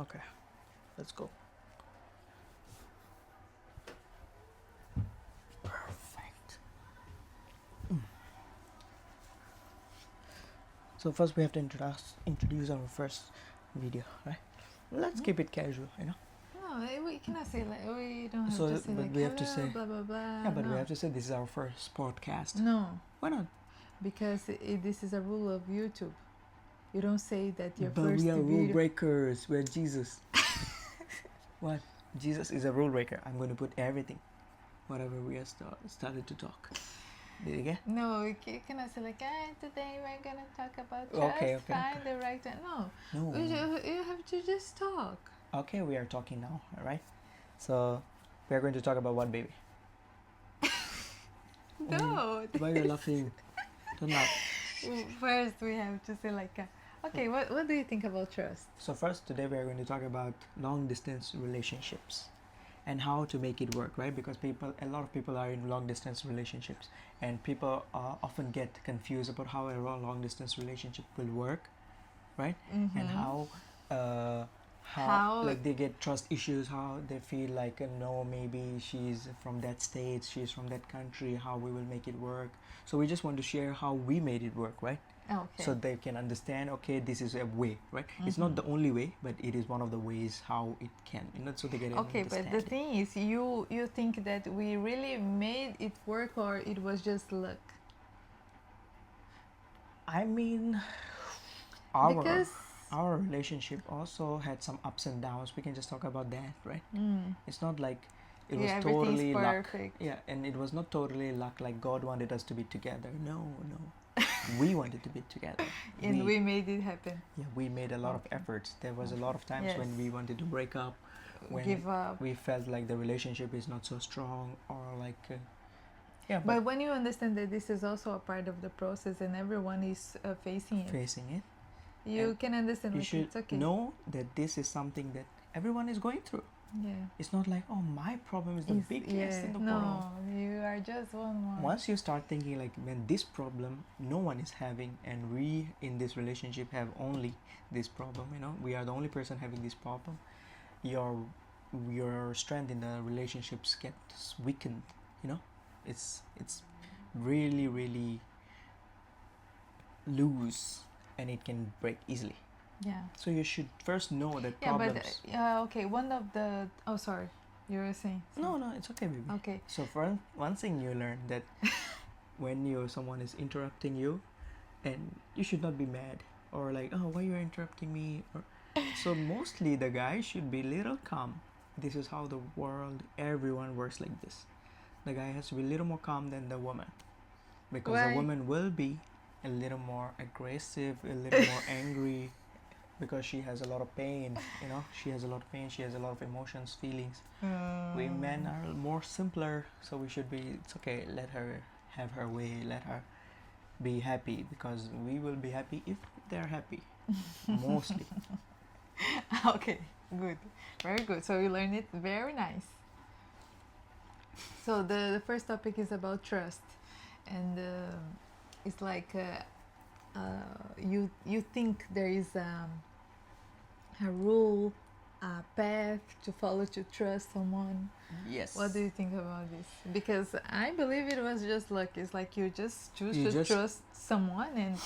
Okay, let's go. Perfect. So first we have to introduce our first video, right? Let's keep it casual, you know. No, we cannot say like we don't have So, to say but like we have to hello, say, blah blah blah. yeah, but we No, have to say this is our first podcast. no, Why not? because this is a rule of YouTube. You don't say that your But first we are rule video. breakers. We're Jesus. What? Jesus is a rule breaker. I'm going to put everything, whatever we have started to talk. Did you get? No, you cannot say like, today we're gonna talk about trust. Okay. Find the right time. No, No. you have to just talk. Okay, we are talking now. All right. So we are going to talk about what, baby? No. Why are you laughing? Don't laugh. First, we have to say like, okay, what do you think about trust? So first, today we are going to talk about long distance relationships and how to make it work, right? Because a lot of people are in long distance relationships, and people often get confused about how a long distance relationship will work, right? Mm-hmm. And how like they get trust issues, how they feel like no, maybe she's from that state, she's from that country, how we will make it work. So we just want to share how we made it work, right? Okay. So they can understand, okay, this is a way, right? It's not the only way, but it is one of the ways how it can, so they get an Okay, but the thing is, you think that we really made it work, or it was just luck? I mean, our relationship also had some ups and downs. We can just talk about that, right? It's not like it was totally luck. Yeah, and it was not totally luck, like God wanted us to be together. No. We wanted to be together. And we made it happen. Yeah, we made a lot of efforts. There was a lot of times when we wanted to break up, when give up. We felt like the relationship is not so strong, or like but when you understand that this is also a part of the process and everyone is facing it, you can understand. You should it's okay. know that this is something that everyone is going through. Yeah. It's not like, oh, my problem is the biggest in the world. No, you are just one. Once you start thinking like, man, this problem no one is having, and we in this relationship have only this problem, we are the only person having this problem, your strength in the relationships gets weakened. It's really, really loose, and it can break easily. Yeah. So you should first know that problems. But okay, one of the sorry, you were saying. No, it's okay, baby. Okay. So for one thing you learn that when someone is interrupting you, and you should not be mad or like, oh, why you're interrupting me, or so mostly the guy should be little calm. This is how the world, everyone works like this. The guy has to be a little more calm than the woman, because the woman will be a little more aggressive, a little more angry, because she has a lot of pain. She has a lot of pain, she has a lot of emotions, feelings. We men are more simpler, so we should be, it's okay, let her have her way, let her be happy, because we will be happy if they're happy. Mostly. Okay, good, very good. So you learned it, very nice. So the first topic is about trust, and it's like you think there is a rule, a path to follow to trust someone. Yes. What do you think about this? Because I believe it was just luck. It's like you just choose to trust someone,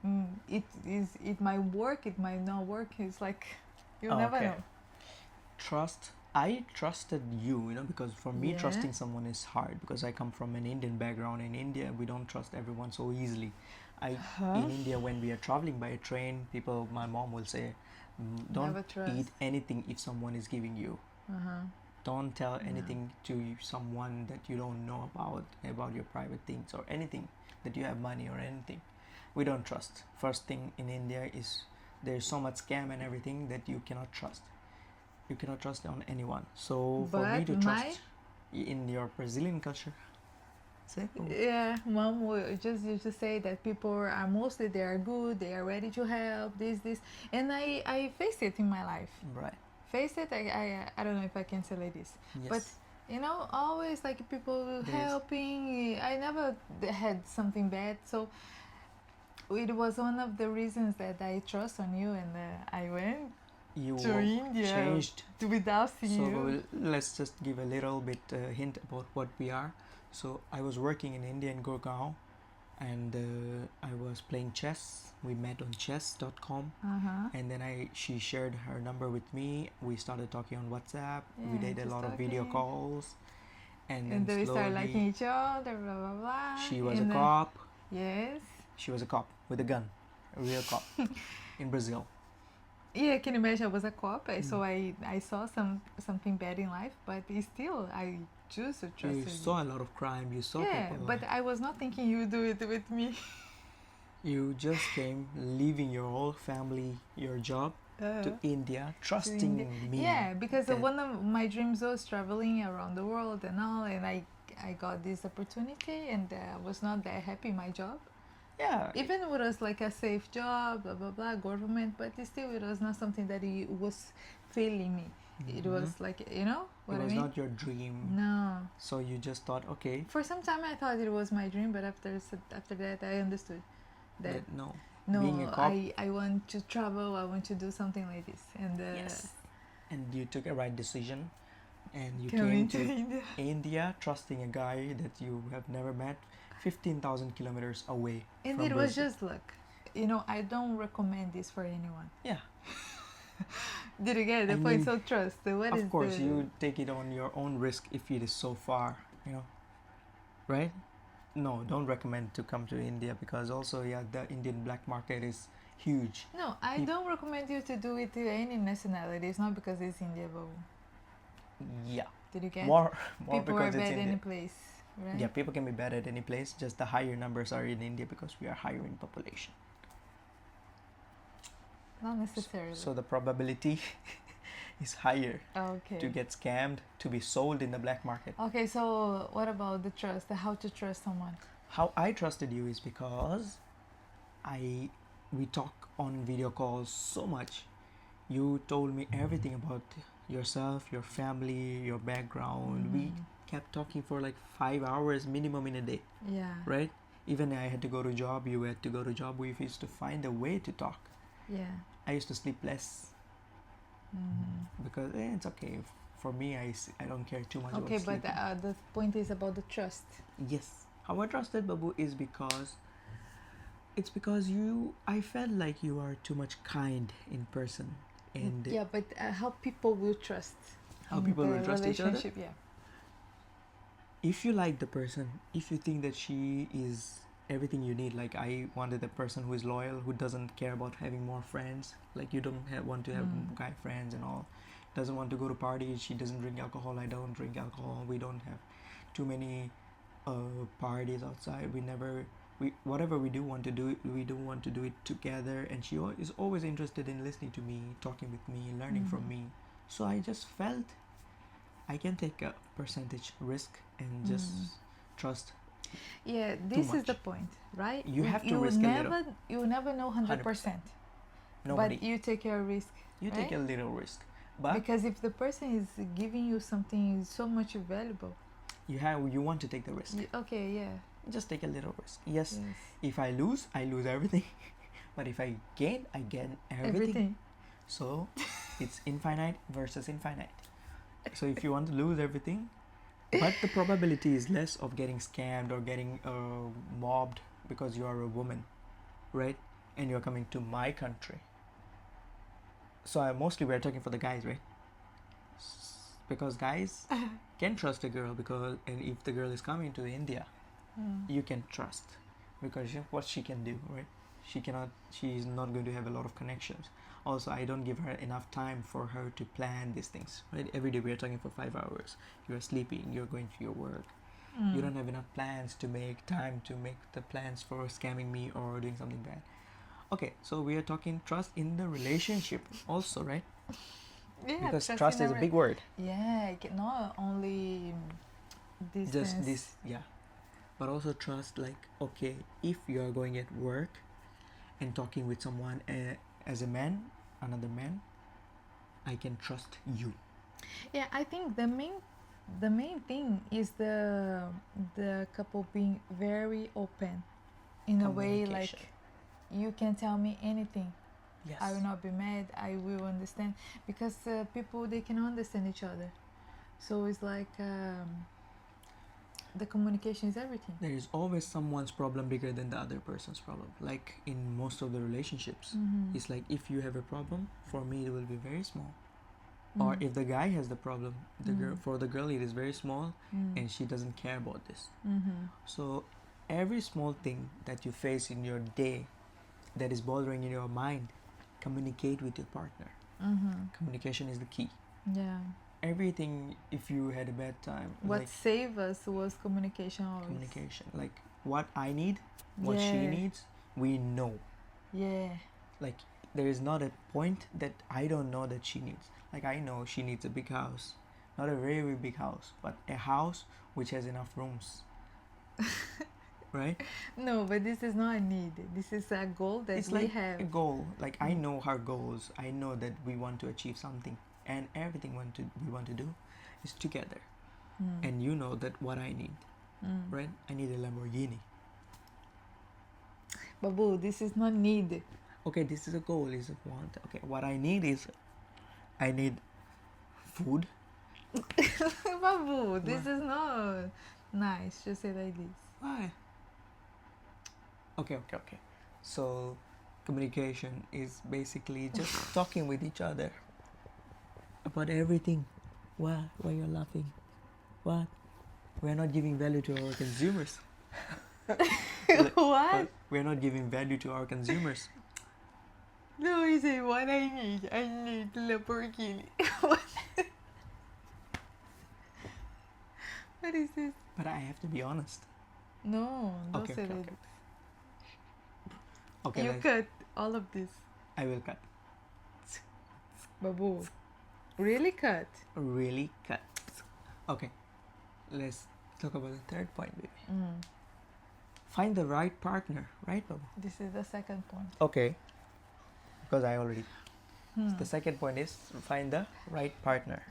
and it might work, it might not work. It's like you never know. I trusted you, because for me trusting someone is hard, because I come from an Indian background. In India, we don't trust everyone so easily. In India, when we are traveling by a train, my mom will say, don't eat anything if someone is giving you. Don't tell anything to someone that you don't know about your private things, or anything that you have money or anything. We don't trust. First thing in India is there's so much scam and everything that you cannot trust. You cannot trust on anyone. So for me to trust in your Brazilian culture, mom used to say that people are mostly, they are good, they are ready to help, this, and I faced it in my life. Right. Faced it. I don't know if I can say like this, yes. But always like people helping. I never had something bad, so it was one of the reasons that I trust on you, and I went you to India changed. without seeing So you. let's just give a little bit hint about what we are. So I was working in India in Gurgaon, and I was playing chess. We met on chess.com, and then she shared her number with me. We started talking on WhatsApp. We Yeah, did a just lot of video talking. calls, and And then then we started slowly liking each other, blah blah blah. she was a And cop. yes. She was a cop with a gun, a real cop in Brazil. Yeah, can you imagine? I was a cop, so Mm. I saw something bad in life, but still I choose to trust You you. saw a lot of crime. You saw Yeah, people. but I was not thinking you do it with me. You just came, leaving your whole family, your job, to India, trusting me. Yeah, because that- one of my dreams was traveling around the world and all, and I got this opportunity, and I was not that happy in my job. Yeah. Even it was like a safe job, blah blah blah, government, but still it was not something that it was filling me. It was like, you know what It I was mean? not your dream. No. So you just thought, okay, For some time I thought it was my dream, but after that I understood that no. no, Being a cop, I want to travel. I want to do something like this, and yes. And you took a right decision, and you coming came to to India. India, trusting a guy that you have never met, 15,000 kilometers away. And from it was Brazil. just luck. You know, I don't recommend this for anyone. Yeah. Did you get the I point? mean, So trust. What is Of course, the... you take it on your own risk if it is so far, right? No, don't recommend to come to India, because also, yeah, the Indian black market is huge. No, I Peop- don't recommend you to do it to any nationality. It's not because it's India, but Yeah, did you get? more People are because it's bad India. any place, right? Yeah, people can be bad at any place. Just the higher numbers are in India because we are higher in population. Not necessarily. So the probability is higher Okay. to get scammed, to be sold in the black market. Okay, so what about the trust? How to trust someone? How I trusted you is because we talk on video calls so much. You told me everything about yourself, your family, your background. We kept talking for like 5 hours minimum in a day, Yeah. right? Even I had to go to job, you had to go to job. We used to find a way to talk. Yeah. I used to sleep less because it's okay. For me, I don't care too much Okay, about but sleeping. the point is about the trust. Yes. How I trusted Babu is because I felt like you are too much kind in person, and Yeah, but how people will trust? how in people the will trust each other. relationship, yeah. If you like the person, if you think that she is everything you need, like I wanted a person who is loyal, who doesn't care about having more friends, like you don't want to have guy friends and all, doesn't want to go to parties, she doesn't drink alcohol, I don't drink alcohol, we don't have too many parties outside, we whatever we do want to do, we do want to do it together, and she is always interested in listening to me, talking with me, learning from me. So I just felt I can take a percentage risk and just trust. Yeah, this is much. the point, right? You have to risk a little. You never know 100%. Nobody. But you take a risk. You take right? a little risk, but Because if the person is giving you something so much valuable, you want to take the risk. okay, yeah. Just take a little risk. Yes, Yes. if I lose everything. But if I gain everything. So it's infinite versus infinite. So if you want to lose everything, but the probability is less of getting scammed or getting mobbed because you are a woman, right? And you're coming to my country. So mostly we're talking for the guys, right? Because guys can trust a girl, and if the girl is coming to India, you can trust, because what she can do, right? She's not going to have a lot of connections. Also, I don't give her enough time for her to plan these things, right? Every day we are talking for 5 hours. You're sleeping, you're going to your work. You don't have enough plans to make time to make the plans for scamming me or doing something bad. Okay, so we are talking trust in the relationship also, right? Yeah, Because trust is a big word. Yeah, not only distance. Just this, yeah. But also trust, like, okay, if you are going at work and talking with someone as a man, another man, I can trust you. Yeah, I think the main thing is the couple being very open in a way, like Communication. you can tell me anything, Yes. I will not be mad. I will understand, because people, they can understand each other. So it's like the communication is everything. There is always someone's problem bigger than the other person's problem. Like in most of the relationships, it's like if you have a problem, for me it will be very small. Or if the guy has the problem, for the girl it is very small, and she doesn't care about this. So every small thing that you face in your day that is bothering in your mind, communicate with your partner. Communication is the key. Yeah. Everything, if you had a bad time, What like saved us was communication always. communication, like what I need, what she Yeah. needs, we know. Yeah. Like there is not a point that I don't know that she needs. Like I know she needs a big house, not a very, very big house, but a house which has enough rooms. Right? No, but this is not a need. This is a goal that It's we like have. a goal. Like I know her goals. I know that we want to achieve something, and everything we want to do is together. And you know that what I need, right? I need a Lamborghini. Babu, this is not need. Okay, this is a goal, is a want. Okay, what I need is, I need food. Babu, this is not nice to say like this. Why? Okay. So, communication is basically just talking with each other about everything. Why you're laughing? What? We're not giving value to our consumers. What? We're not giving value to our consumers. No, you say what I need. I need Lamborghini. What is this? But I have to be honest. No, don't Okay, say okay, that. okay. Okay, You cut all of this. I will cut. Babu. Really cut? Really cut. Okay, let's talk about the third point, baby. Find the right partner, right, Babu? This is the second point. Okay. Because I already. The second point is find the right partner.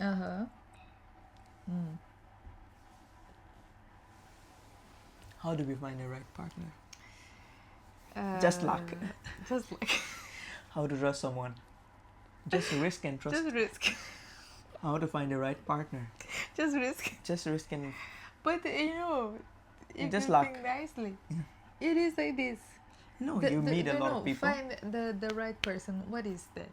How do we find the right partner? Just luck. Just luck. How to trust someone? Just risk and trust. Just risk. How to find the right partner? Just risk. Just risk and But you know, if just you luck. think nicely, it is like this. no, you meet a lot of people. Find the right person. What is that?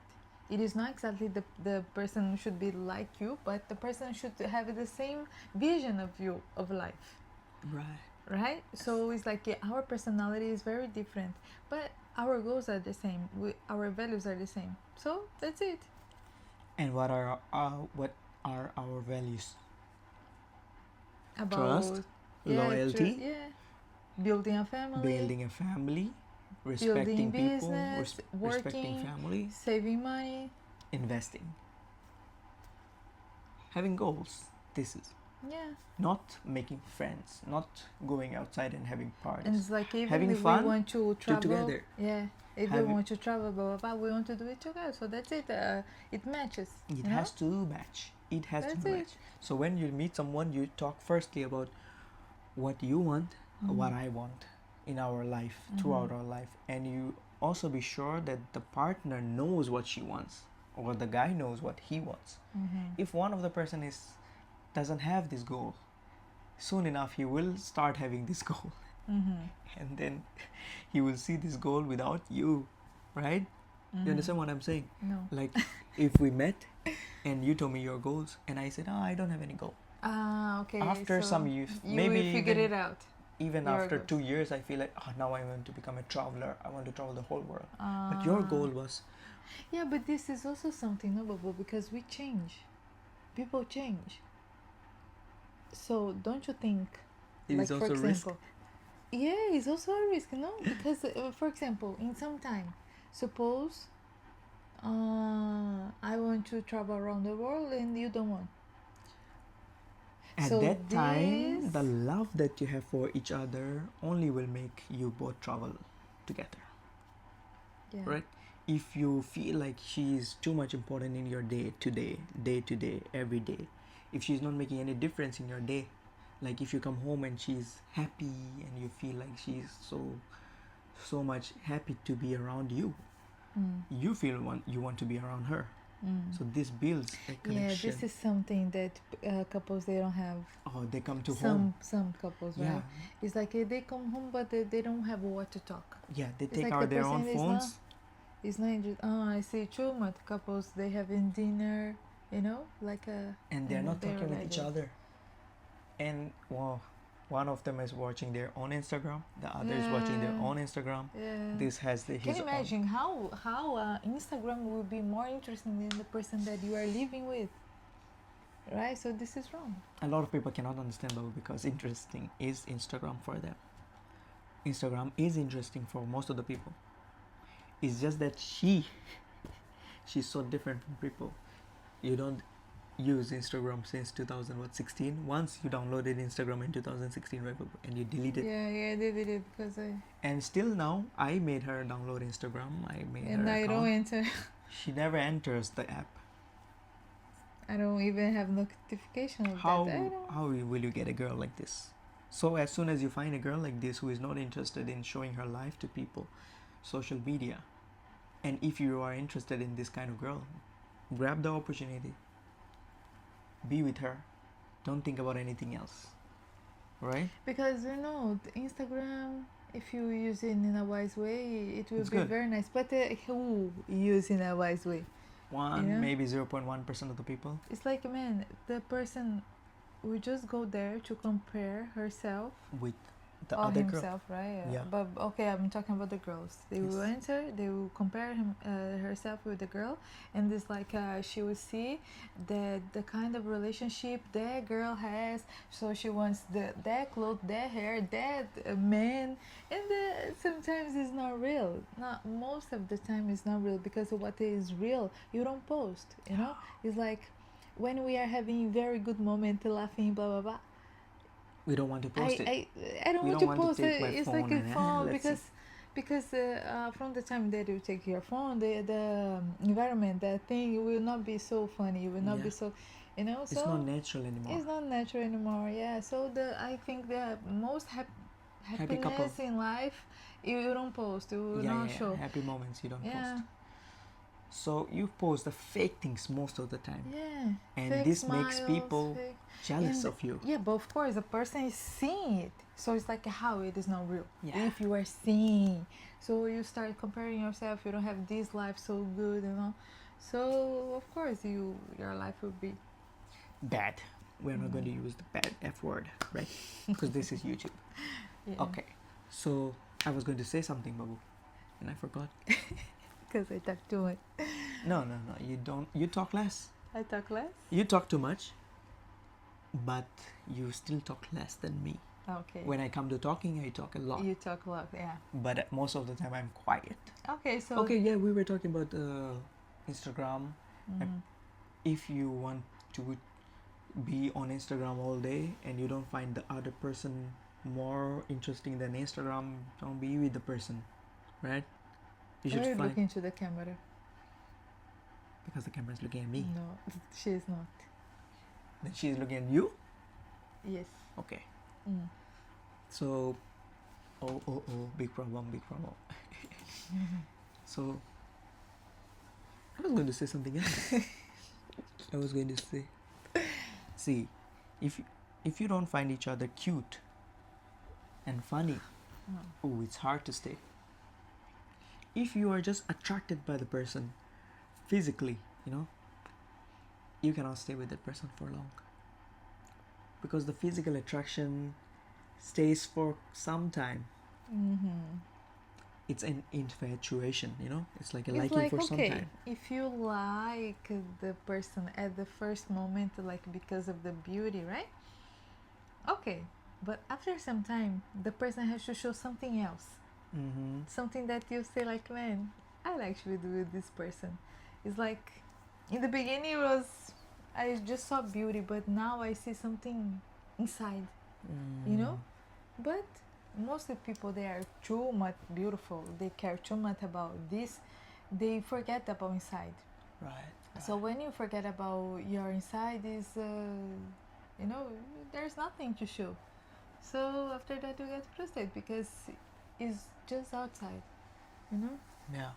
It is not exactly the person should be like you, but the person should have the same vision of you, of life. Right. Right? So it's like our personality is very different, but our goals are the same. Our values are the same. So that's it. And what are our values? About Trust, loyalty, building a family, building a family, respecting building people, business, respecting working, family, saving money. investing, having goals. This is Yeah. not making friends, not going outside and having parties. And it's like even Having if fun, we want to travel, together. if we Having- want to travel, blah, blah, blah, we want to do it together. So that's it. It matches. It you know? has to match. It has That's to it. match. So when you meet someone, you talk firstly about what you want, what I want in our life, throughout our life, and you also be sure that the partner knows what she wants, or the guy knows what he wants. If one of the person doesn't have this goal, soon enough he will start having this goal, and then he will see this goal without you, right? You understand what I'm saying? No. Like if we met and you told me your goals and I said, I don't have any goal. Ah, okay. After so some years, you maybe will figure even, it out. even your after goals. 2 years, I feel like, now I want to become a traveler. I want to travel the whole world. But your goal was, Yeah, but this is also something, no, Babu, because we change. People change. So don't you think, it like is for also risk. example, yeah, it's also a risk, no? Because for example, in some time, suppose I want to travel around the world and you don't want. At So that time, this- the love that you have for each other only will make you both travel together, Yeah. right? If you feel like she is too much important in your day to day, every day, if she's not making any difference in your day, like if you come home and she's happy and you feel like she's so much happy to be around you, you feel you want to be around her. So this builds a Yeah, connection. this is something that couples they don't have. Oh, they come to home. Some couples, Yeah. right? It's like they come home, but they don't have what to talk. Yeah, they It's take like out the their own person is phones. It's not just I see true, but couples they having dinner, you know, like a. And they're not they're talking with like each this. other. And wow, one of them is watching their own Instagram, the other is watching their Yeah. own Instagram. Yeah. This has Can his you imagine how Instagram will be more interesting than the person that you are living with, right? So this is wrong. A lot of people cannot understand though, because interesting is Instagram for them. Instagram is interesting for most of the people. It's just that she's so different from people. You don't use Instagram since 2016. Once you downloaded Instagram in 2016, right, and you deleted. Yeah, they did it because And still now, I made her download Instagram. I made and her I account. don't enter. She never enters the app. I don't even have notification of How that. I don't. how will you get a girl like this? So as soon as you find a girl like this who is not interested in showing her life to people, social media, and if you are interested in this kind of girl, grab the opportunity. Be with her. Don't think about anything else. Right? Because you know, the Instagram, if you use it in a wise way, it will It's be good. very nice. But who use in a wise way? Yeah. Maybe 0.1% of the people. It's like, man, the person will just go there to compare herself With the or other girl. himself, right? Yeah. But okay, I'm talking about the girls. They will Yes. enter, they will compare herself with the girl, and it's like she will see that the kind of relationship that girl has. So she wants that clothes, that hair, that man, and sometimes it's not real. Not most of the time, it's not real because what is real, you don't post. You know, it's like when we are having very good moment, laughing, blah blah blah. We don't want to post it. I don't We want don't to want to post take it. my It's phone like a and, phone let's see. because from the time that you take your phone, the environment, that thing will not be so funny. It will not Yeah. be so, you know. So It's not natural anymore. it's not natural anymore. Yeah. So I think the most Happy couple. happiness in life, you don't post. You will Yeah, not yeah, show. happy moments you don't Yeah. post. So you post the fake things most of the time. Yeah. And Fake this makes smiles, people fake- jealous and- of you. Yeah, but of course, the person is seeing it. So it's like how it is not real. Yeah. If you are seeing, so you start comparing yourself. You don't have this life so good, you know. So of course, your life will be. Bad. We're not going to use the bad F word, right? Because this is YouTube. Yeah. Okay. So I was going to say something, Babu, and I forgot. Because I talk too much. No. You don't. You talk less. I talk less. You talk too much, but you still talk less than me. Okay. When I come to talking, I talk a lot. You talk a lot, yeah. But most of the time, I'm quiet. Okay, so. Okay, yeah, we were talking about Instagram. Mhm. If you want to be on Instagram all day and you don't find the other person more interesting than Instagram, don't be with the person, right? You should Why are you find, looking to the camera? because the camera is looking at me. No, she is not. Then she is looking at you. Yes. Okay. Mm. So, oh, big problem. So, I was going to say something else. I was going to say, see, if you don't find each other cute and funny, oh, it's hard to stay. If you are just attracted by the person physically, you cannot stay with that person for long. Because the physical attraction stays for some time. Mm-hmm. It's an infatuation, it's like a It's liking like, for some okay, time. if you like the person at the first moment, like because of the beauty, right? Okay, but after some time, the person has to show something else. Mm-hmm. Something that you say like, man, I'll actually do with this person. It's like, in the beginning it was, I just saw beauty, but now I see something inside, But most of the people, they are too much beautiful. They care too much about this. They forget about inside. Right. So when you forget about your inside is, there's nothing to show. So after that you get frustrated because it's just outside, Yeah.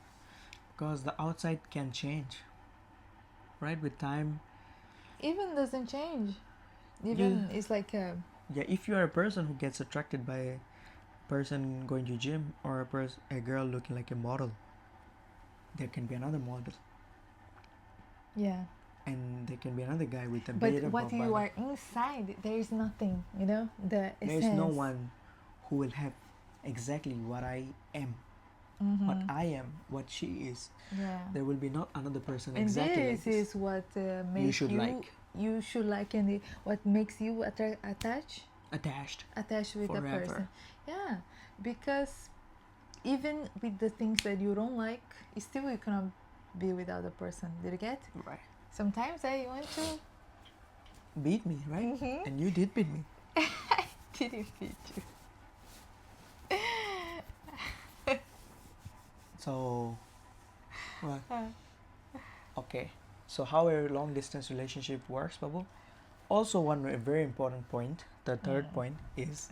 because the outside can change, right? With time. Even doesn't change. Yeah. Even it's like Yeah, if you are a person who gets attracted by a person going to gym, or a girl looking like a model, there can be another model, yeah. and there can be another guy with a But beta what you body. are inside, there is nothing. You know, the There's essence. no one who will have exactly what I am, Mm-hmm. what I am, what she is. Yeah. There will be not another person And exactly like this this. is what makes You should like. You should like, and what makes you attached with Forever. a person. Yeah, because even with the things that you don't like, still you cannot be without a person. Did you get? Right. Sometimes I want to Beat me, right? Mhm. And you did beat me. didn't beat you. So, what? Okay. So how a long distance relationship works, Babu? Also, one very important point, the third point is,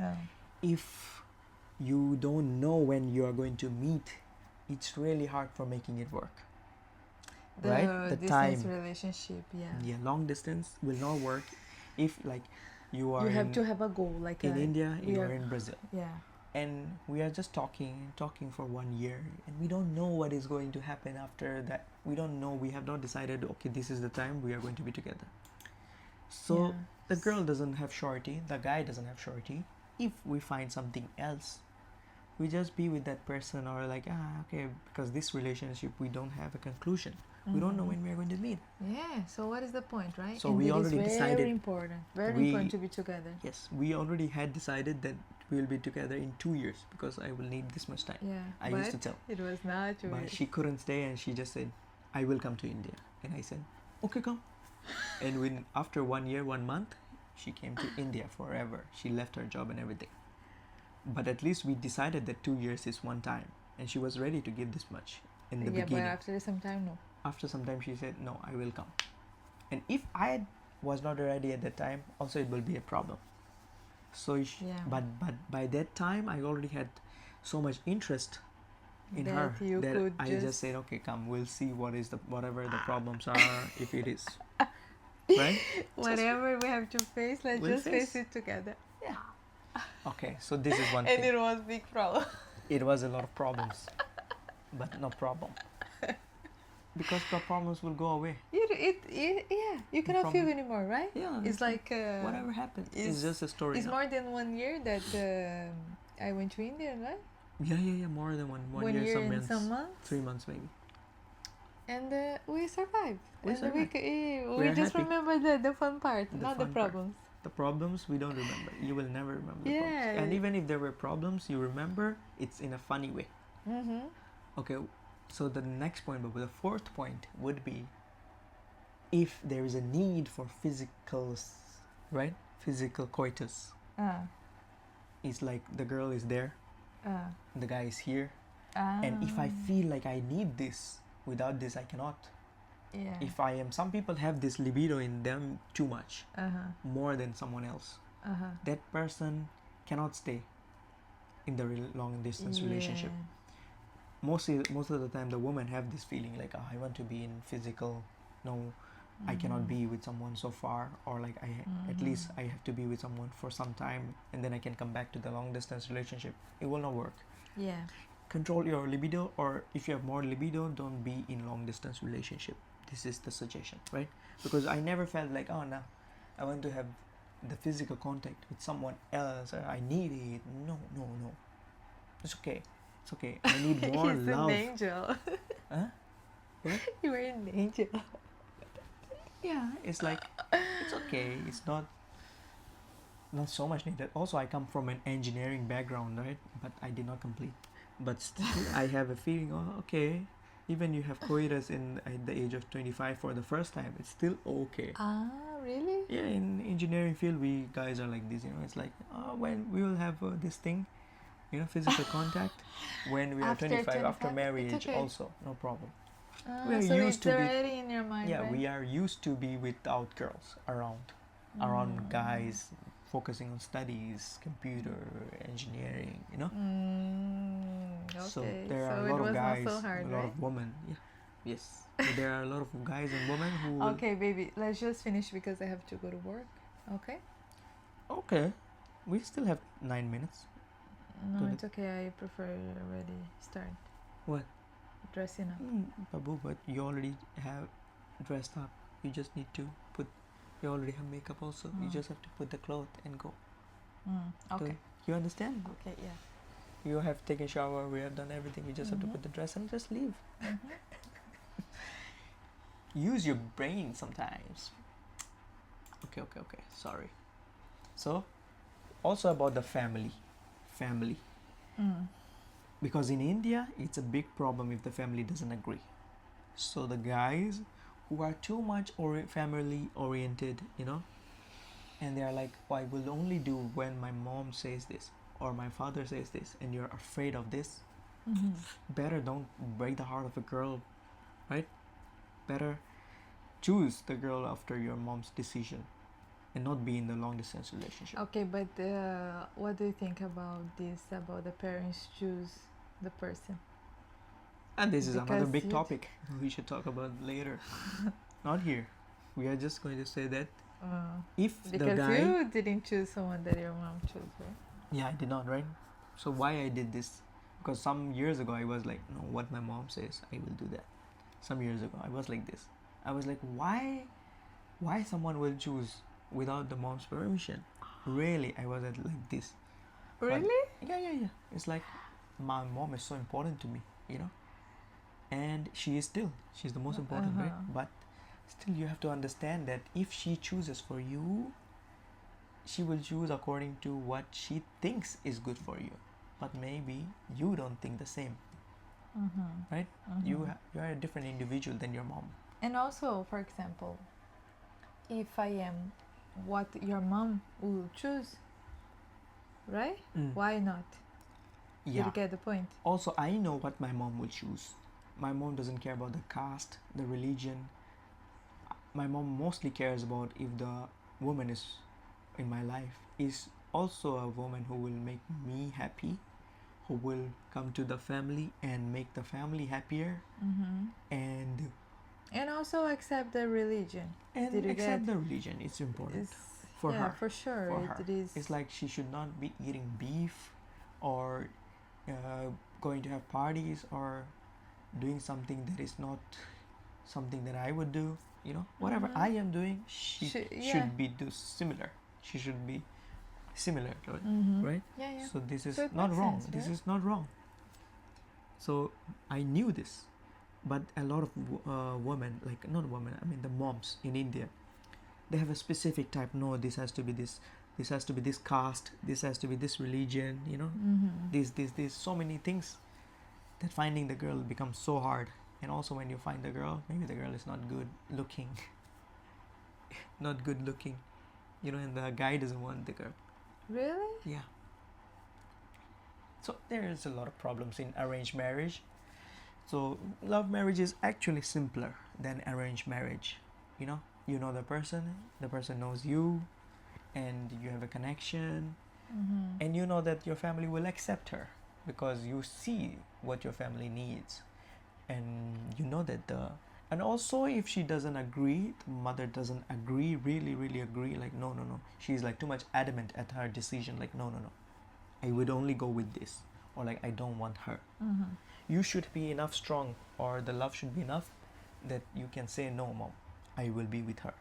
if you don't know when you are going to meet, it's really hard for making it work. Right? The distance time. relationship, Yeah, long distance will not work if like you are you have to have a goal, like in India, you are in Brazil. Yeah. And we are just talking for 1 year, and we don't know what is going to happen after that. We don't know. We have not decided, okay, this is the time we are going to be together. So the girl doesn't have surety, the guy doesn't have surety. If we find something else, we just be with that person, or like, okay, because this relationship, we don't have a conclusion. We don't know when we are going to meet. Yeah, so what is the point, right? So and we it already is decided. Very important to be together. Yes, we already had decided that we will be together in 2 years, because I will need this much time. Yeah, I used to tell. It was not. But she couldn't stay, and she just said, I will come to India. And I said, okay, come. And after 1 year, 1 month, she came to India forever. She left her job and everything. But at least we decided that 2 years is one time, and she was ready to give this much in the beginning. But after some time, no. After some time, she said, no, I will come. And if I was not ready at that time, also it will be a problem. So but by that time, I already had so much interest in that her you that could I just said, okay, come, we'll see whatever the problems are, if it is right, whatever we have to face, let's we'll just face it together. Yeah. Okay, so this is one And thing. it was big problem. It was a lot of problems, but no problem, because the problems will go away. You cannot feel anymore, right? Yeah, it's like whatever happened, it's just a story. It's now. more than 1 year that I went to India, right? Yeah, more than one 1 year, year some and months, some months. 3 months maybe. And we survived. We survived. We just happy. remember the fun part, not the fun part. problems. The problems we don't remember. You will never remember the Yeah. problems. And even if there were problems, you remember it's in a funny way. Mm-hmm. Okay, so the next point, but the fourth point would be, if there is a need for physical coitus. It's like the girl is there, the guy is here, and if I feel like I need this, without this I cannot. Yeah. If some people have this libido in them too much, more than someone else, that person cannot stay in the long distance relationship. Most of the time the women have this feeling like, I want to be in physical, I cannot be with someone so far, or like at least I have to be with someone for some time, and then I can come back to the long distance relationship. It will not work. Yeah. Control your libido, or if you have more libido, don't be in long distance relationship. This is the suggestion, right? Because I never felt like, no, I want to have the physical contact with someone else, or I need it. No. It's okay. I need more He's love. An angel. Huh? What? You were an angel. Yeah, it's like, it's okay. It's not so much needed. Also, I come from an engineering background, right? But I did not complete. But still, I have a feeling, okay, even you have coitus at the age of 25 for the first time, it's still okay. Really? Yeah, in engineering field, we guys are like this, it's like, when we will have this thing, physical contact, when we are 25, after marriage, okay. Also, no problem. We are so used it's to already in your mind, yeah, right? We are used to be without girls around guys, focusing on studies, computer, engineering, Okay. So there are a lot of guys, a lot of women. Yeah. Yes. But there are a lot of guys and women who will... Okay, baby, let's just finish because I have to go to work. Okay? Okay. We still have 9 minutes. No, Don't it's okay. I prefer already start. What? Dressing up. Babu, but you already have dressed up. You just need to put... You already have makeup also. You just have to put the cloth and go. Okay. You understand? Okay, yeah. You have taken shower. We have done everything. You just have to put the dress and just leave. Use your brain sometimes. Okay. Sorry. So, also about the family. Because in India, it's a big problem if the family doesn't agree. So the guys who are too much family oriented, and they are like, oh, I will only do when my mom says this or my father says this, and you're afraid of this. Better don't break the heart of a girl, right? Better choose the girl after your mom's decision and not be in the long distance relationship. Okay, but what do you think about this, about the parents choose the person? And this is another big topic we should talk about later. Not here. We are just going to say that if the guy... Because you didn't choose someone that your mom chose, right? Yeah, I did not, right? So why I did this? Because some years ago I was like, no, what my mom says, I will do that. Some years ago I was like this. I was like, why someone will choose without the mom's permission? Really, I was like this. Really? But, yeah. It's like my mom is so important to me, and she's the most important, right? But still, you have to understand that if she chooses for you, she will choose according to what she thinks is good for you, but maybe you don't think the same, right? You are a different individual than your mom. And also, for example, if I am what your mom will choose, right? Why not? Yeah. You get the point. Also, I know what my mom will choose. My mom doesn't care about the caste, the religion. My mom mostly cares about if the woman is in my life is also a woman who will make me happy, who will come to the family and make the family happier, and also accept the religion. And accept the religion. It's important for her. For sure. For her. It is. It's like she should not be eating beef or going to have parties or doing something that is not something that I would do. Whatever I am doing, she should be similar. She should be similar to it, right? Yeah. So this is not wrong. Sense, this right? is not wrong. So I knew this, but a lot of women, like not women, I mean the moms in India, they have a specific type. No, this has to be this. This has to be this caste. This has to be this religion. This. So many things that finding the girl becomes so hard. And also when you find the girl, maybe the girl is not good looking. Not good looking. And the guy doesn't want the girl. Really? Yeah. So there is a lot of problems in arranged marriage. So love marriage is actually simpler than arranged marriage. You know the person knows you, and you have a connection, and you know that your family will accept her because you see what your family needs, and you know that and also if she doesn't agree, the mother doesn't agree, really agree, like no, she's like too much adamant at her decision, like no, I would only go with this, or like I don't want her. You should be enough strong, or the love should be enough that you can say no, mom, I will be with her.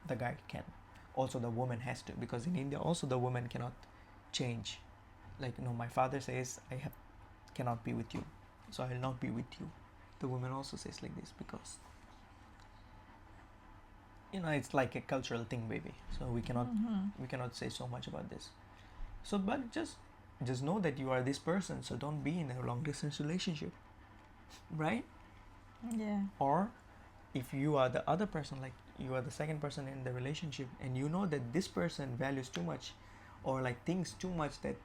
The guy can. Also the woman has to, because in India also the woman cannot change, like no, my father says cannot be with you, so I will not be with you. The woman also says like this because it's like a cultural thing, baby. So we cannot say so much about this. So but just know that you are this person, so don't be in a long distance relationship, right? Yeah. Or if you are the other person, like you are the second person in the relationship, and you know that this person values too much or like thinks too much that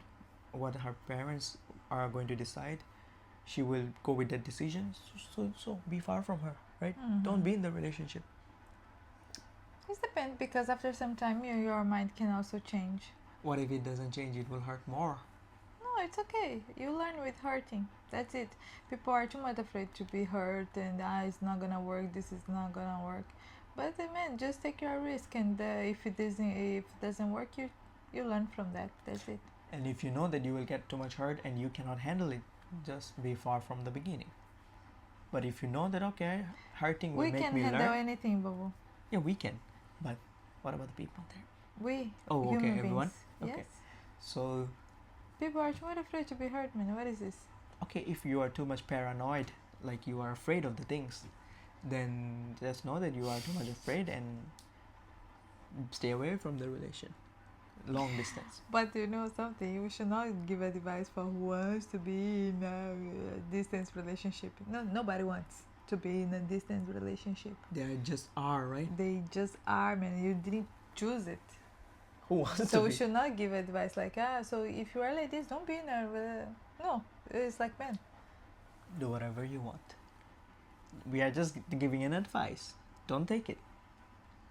what her parents are going to decide, she will go with that decision, so be far from her, right? Don't be in the relationship. It depends, because after some time your mind can also change. What if it doesn't change? It will hurt more. No, it's okay. You learn with hurting. That's it. People are too much afraid to be hurt and it's not gonna work. This is not gonna work. But man, just take your risk, and if it doesn't work, you learn from that. That's it. And if you know that you will get too much hurt and you cannot handle it, just be far from the beginning. But if you know that okay, hurting will We make can me handle learn, anything, Babu. yeah, we can. But what about the people there? We Oh, okay, human everyone? beings. Okay. Yes. So, People are too much afraid to be hurt, man. What is this? okay, if you are too much paranoid, like you are afraid of the things, then just know that you are too much afraid and stay away from the relation. Long distance. But you know something, we should not give advice for who wants to be in a distance relationship. No, nobody wants to be in a distance relationship. They just are, right? They just are, man. You didn't choose it. Who wants So to we be? should not give advice like, so if you are like this, don't be in a. No, it's like, man. Do whatever you want. We are just giving an advice. Don't take it.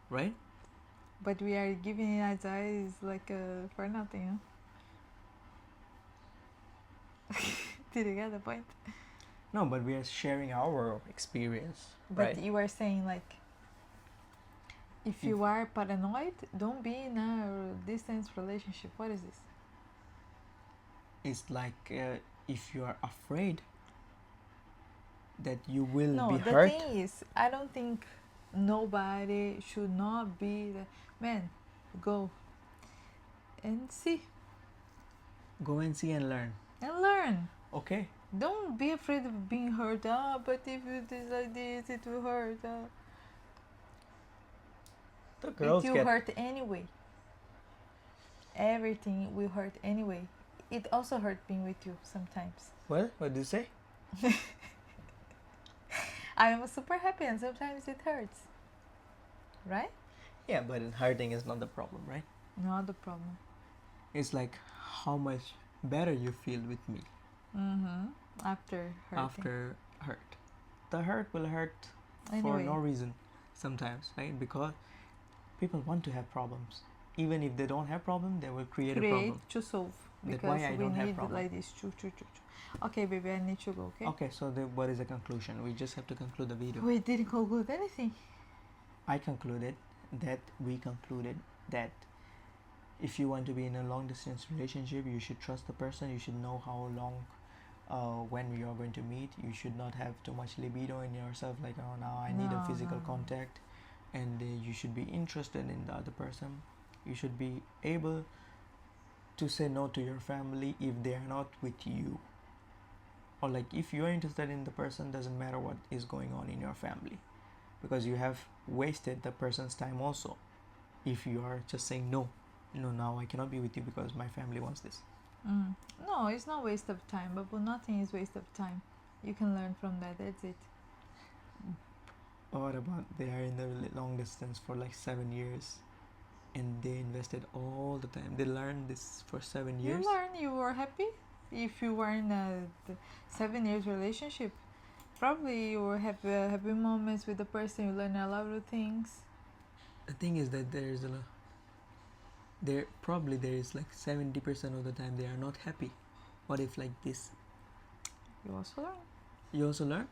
Right? But we are giving advice like for nothing, huh? Did you get the point? No, but we are sharing our experience. But right? you are saying like, if you are paranoid, don't be in a distance relationship. What is this? It's like if you are afraid that you will No, be the hurt. thing is, I don't think nobody should not be the man. Go and see Go and see and learn. and learn. Okay. Don't be afraid of being hurt. But if you do like this, it will hurt. The girls It will get hurt anyway. Everything will hurt anyway. It also hurt being with you sometimes. Well, what do you say? I am super happy and sometimes it hurts. Right? Yeah, but hurting is not the problem, right? Not the problem. It's like how much better you feel with me After hurting. after hurt. The hurt will hurt for Anyway. no reason sometimes, right? Because people want to have problems. Even if they don't have problem, they will create a problem. to solve. That's Because why I we don't have need problem. like this. Okay, baby, I need to go, okay? Okay, so what is the conclusion? We just have to conclude the video. We didn't conclude anything. We concluded that if you want to be in a long distance relationship, you should trust the person. You should know how long, when you are going to meet. You should not have too much libido in yourself, like, oh, now I need a physical contact. And you should be interested in the other person. You should be able to say no to your family if they are not with you. Or like if you are interested in the person, doesn't matter what is going on in your family, because you have wasted the person's time also. If you are just saying no, now I cannot be with you because my family wants this. No, it's not waste of time, but nothing is waste of time. You can learn from that. That's it. What about they are in the long distance for like 7 years and they invested all the time? They learned this for 7 years. You learn. You were happy. If you were in a 7 years relationship, probably you will have happy moments with the person. You learn a lot of things. The thing is that there is like 70% of the time they are not happy. What if like this? You also learn. You also learn?